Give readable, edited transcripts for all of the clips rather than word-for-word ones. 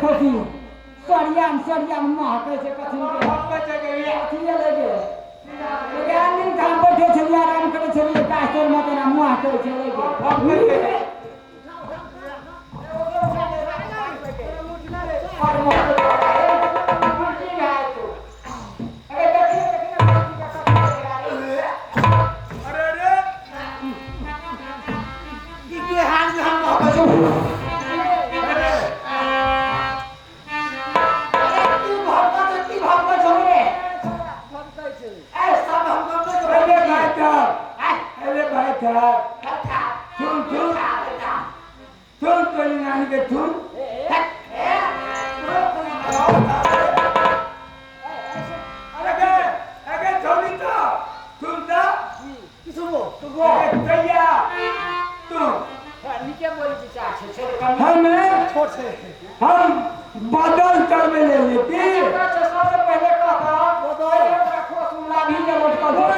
खोसी सरिया महकै छै कथी के महकै छै के ये अथिए लगे ज्ञानी काम बैठे छलिए आराम करे छलिए कास्टर में तेना महकै छै लगे हम बादल चलने ले लेते सबसे पहले कहा लाभी के लटका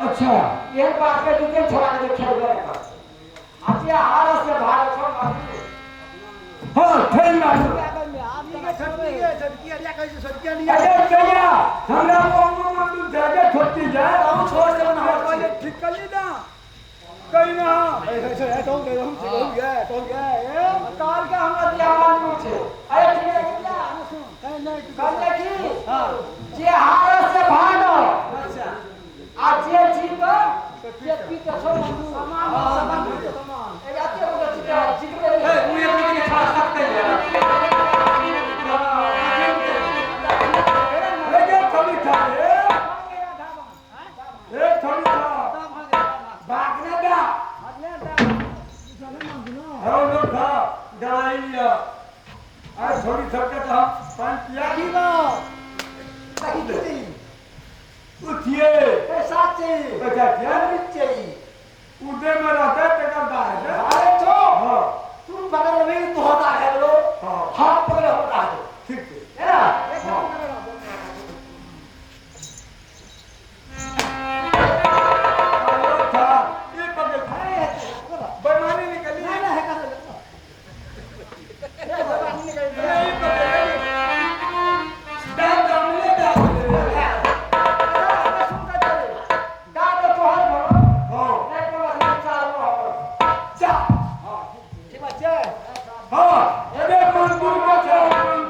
अच्छा ये बात के दूसरे छोड़ा के खेल गए अच्छा हार से भाग छोड़ हां खेल ना अरे भैया हमरा को मंदू जाके छोड़ती जाए हम छोड़ दे ना पहले ठीक कर ली ना कहीं ना ऐसे तो ले हम से गए तो गए काल के हमरा दियावान नु छे अरे ठीक है क्या नहीं काल की हां जे हार से भागो अच्छा आ जे जीत के पीते छोड़ समान ए आते हो जीत के ए तू ये भी छा सकते हैं ये थोड़ी था ए थोड़ी था भागने का हम लोग था दवाई लिया आज थोड़ी थकत हम पानी पिया की ना सही की उठिए पैसा चाहिए बचा क्या चाहिए उदय में रहता है टकरता है अरे तो हाँ तुम बगल में तो होता है लो हाँ हाथ पकड़े होता है ठीक है है ना था ये पकड़ बेमानी निकली नहीं है कर ये बात निकल नहीं पकड़ दांत हमने दांत दांत तो हर भरो हाँ नहीं तो हम चार हो चा ठीक है हाँ अरे मंदिर का चलो बड़ी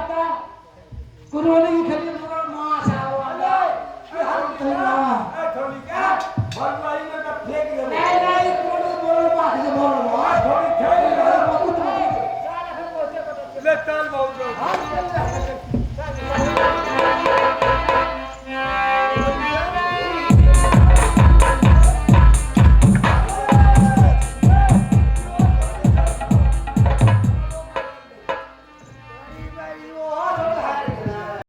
थोड़ा कुरोनी की खेली पूरा मां सारो अरे ये हर खेलना थोड़ी क्या भरवाई में तो फेंक दे नहीं कुरोनी बोलो पास से बोलो थोड़ी खेल बहुत ले चल बहुत हां